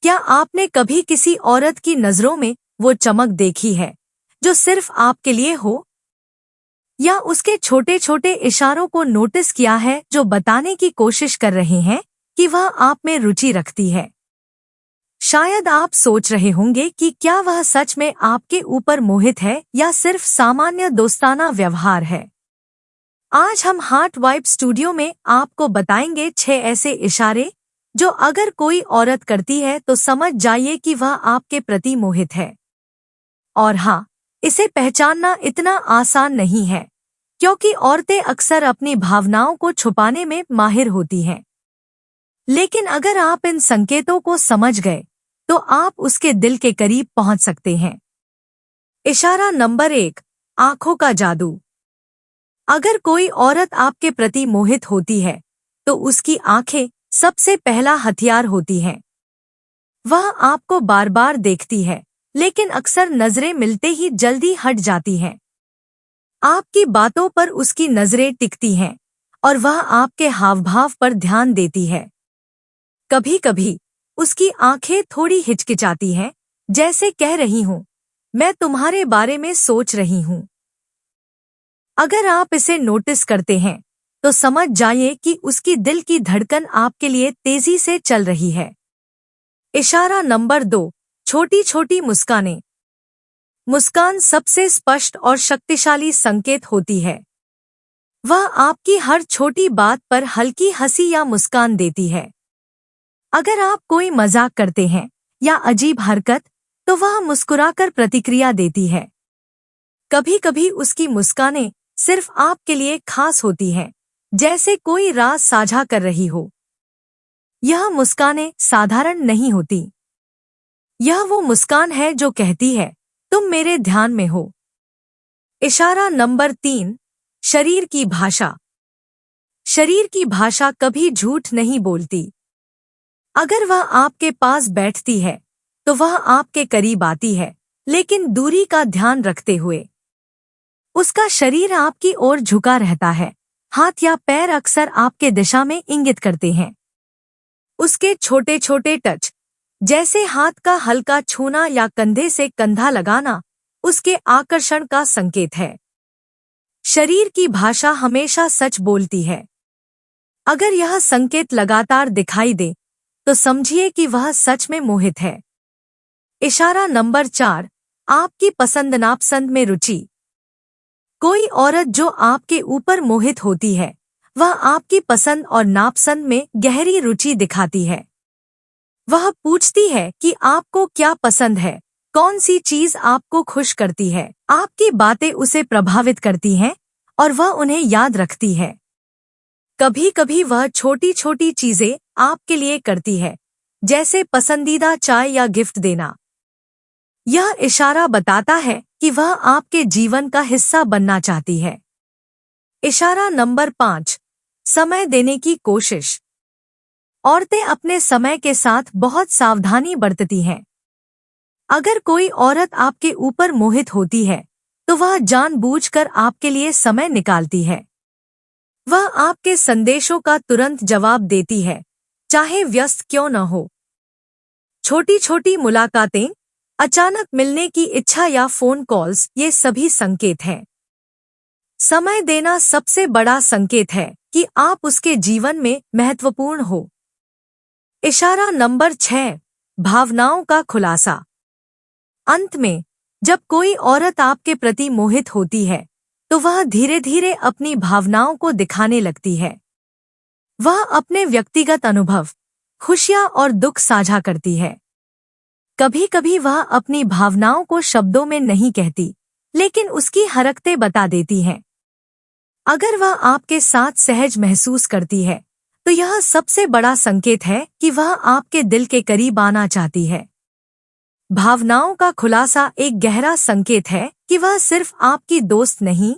क्या आपने कभी किसी औरत की नजरों में वो चमक देखी है जो सिर्फ आपके लिए हो? या उसके छोटे छोटे इशारों को नोटिस किया है जो बताने की कोशिश कर रहे हैं कि वह आप में रुचि रखती है? शायद आप सोच रहे होंगे कि क्या वह सच में आपके ऊपर मोहित है या सिर्फ सामान्य दोस्ताना व्यवहार है। आज हम हार्ट वाइब स्टूडियो में आपको बताएंगे 6 ऐसे इशारे जो अगर कोई औरत करती है तो समझ जाइए कि वह आपके प्रति मोहित है। और हाँ, इसे पहचानना इतना आसान नहीं है, क्योंकि औरतें अक्सर अपनी भावनाओं को छुपाने में माहिर होती हैं। लेकिन अगर आप इन संकेतों को समझ गए तो आप उसके दिल के करीब पहुंच सकते हैं। इशारा नंबर 1, आंखों का जादू। अगर कोई औरत आपके प्रति मोहित होती है तो उसकी आंखें सबसे पहला हथियार होती हैं। वह आपको बार बार देखती है, लेकिन अक्सर नजरें मिलते ही जल्दी हट जाती हैं। आपकी बातों पर उसकी नजरें टिकती हैं और वह आपके हावभाव पर ध्यान देती है। कभी कभी उसकी आंखें थोड़ी हिचकिचाती हैं, जैसे कह रही हूं, मैं तुम्हारे बारे में सोच रही हूं। अगर आप इसे नोटिस करते हैं तो समझ जाइए कि उसकी दिल की धड़कन आपके लिए तेजी से चल रही है। इशारा नंबर 2, छोटी छोटी मुस्कानें। मुस्कान सबसे स्पष्ट और शक्तिशाली संकेत होती है। वह आपकी हर छोटी बात पर हल्की हंसी या मुस्कान देती है। अगर आप कोई मजाक करते हैं या अजीब हरकत, तो वह मुस्कुराकर प्रतिक्रिया देती है। कभी कभी उसकी मुस्कानें सिर्फ आपके लिए खास होती हैं, जैसे कोई राज साझा कर रही हो। यह मुस्कानें साधारण नहीं होती। यह वो मुस्कान है जो कहती है, तुम मेरे ध्यान में हो। इशारा नंबर 3, शरीर की भाषा। शरीर की भाषा कभी झूठ नहीं बोलती। अगर वह आपके पास बैठती है तो वह आपके करीब आती है, लेकिन दूरी का ध्यान रखते हुए। उसका शरीर आपकी ओर झुका रहता है। हाथ या पैर अक्सर आपके दिशा में इंगित करते हैं। उसके छोटे छोटे टच, जैसे हाथ का हल्का छूना या कंधे से कंधा लगाना, उसके आकर्षण का संकेत है। शरीर की भाषा हमेशा सच बोलती है। अगर यह संकेत लगातार दिखाई दे तो समझिए कि वह सच में मोहित है। इशारा नंबर 4, आपकी पसंद नापसंद में रुचि। कोई औरत जो आपके ऊपर मोहित होती है, वह आपकी पसंद और नापसंद में गहरी रुचि दिखाती है। वह पूछती है कि आपको क्या पसंद है, कौन सी चीज आपको खुश करती है। आपकी बातें उसे प्रभावित करती हैं और वह उन्हें याद रखती है। कभी कभी वह छोटी छोटी चीजें आपके लिए करती है, जैसे पसंदीदा चाय या गिफ्ट देना। यह इशारा बताता है कि वह आपके जीवन का हिस्सा बनना चाहती है। इशारा नंबर 5, समय देने की कोशिश। औरतें अपने समय के साथ बहुत सावधानी बरतती हैं। अगर कोई औरत आपके ऊपर मोहित होती है तो वह जानबूझकर आपके लिए समय निकालती है। वह आपके संदेशों का तुरंत जवाब देती है, चाहे व्यस्त क्यों न हो। छोटी छोटी मुलाकातें, अचानक मिलने की इच्छा या फोन कॉल्स, ये सभी संकेत हैं। समय देना सबसे बड़ा संकेत है कि आप उसके जीवन में महत्वपूर्ण हो। इशारा नंबर 6, भावनाओं का खुलासा। अंत में, जब कोई औरत आपके प्रति मोहित होती है तो वह धीरे धीरे अपनी भावनाओं को दिखाने लगती है। वह अपने व्यक्तिगत अनुभव, खुशियां और दुख साझा करती है। कभी कभी वह अपनी भावनाओं को शब्दों में नहीं कहती, लेकिन उसकी हरकतें बता देती हैं। अगर वह आपके साथ सहज महसूस करती है तो यह सबसे बड़ा संकेत है कि वह आपके दिल के करीब आना चाहती है। भावनाओं का खुलासा एक गहरा संकेत है कि वह सिर्फ आपकी दोस्त नहीं,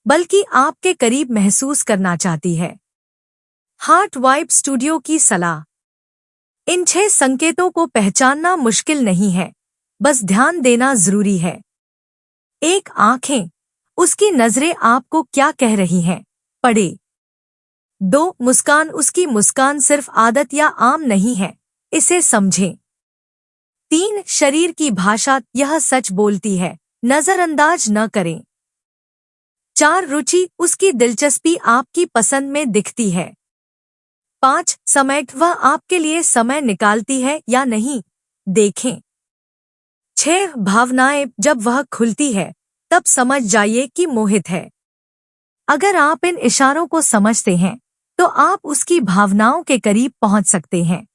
बल्कि आपके करीब महसूस करना चाहती है। हार्ट वाइब स्टूडियो की सलाह। इन 6 संकेतों को पहचानना मुश्किल नहीं है, बस ध्यान देना जरूरी है। 1, आंखें, उसकी नजरें आपको क्या कह रही हैं, पढ़े। 2, मुस्कान, उसकी मुस्कान सिर्फ आदत या आम नहीं है, इसे समझें। 3. शरीर की भाषा, यह सच बोलती है, नजरअंदाज न करें। 4. रुचि, उसकी दिलचस्पी आपकी पसंद में दिखती है। 5. समय, वह आपके लिए समय निकालती है या नहीं, देखें। 6. भावनाएं, जब वह खुलती है तब समझ जाइए कि मोहित है। अगर आप इन इशारों को समझते हैं तो आप उसकी भावनाओं के करीब पहुंच सकते हैं।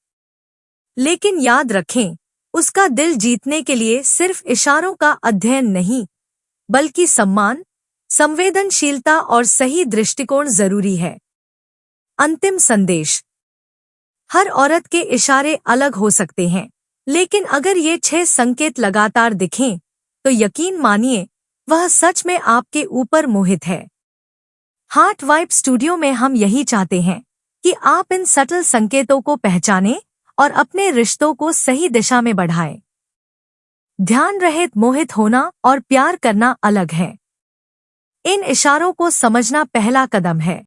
लेकिन याद रखें, उसका दिल जीतने के लिए सिर्फ इशारों का अध्ययन नहीं, बल्कि सम्मान, संवेदनशीलता और सही दृष्टिकोण जरूरी है। अंतिम संदेश। हर औरत के इशारे अलग हो सकते हैं, लेकिन अगर ये 6 संकेत लगातार दिखें तो यकीन मानिए वह सच में आपके ऊपर मोहित है। हार्ट वाइब स्टूडियो में हम यही चाहते हैं कि आप इन सटल संकेतों को पहचानें और अपने रिश्तों को सही दिशा में बढ़ाएं। ध्यान रहित मोहित होना और प्यार करना अलग है। इन इशारों को समझना पहला कदम है।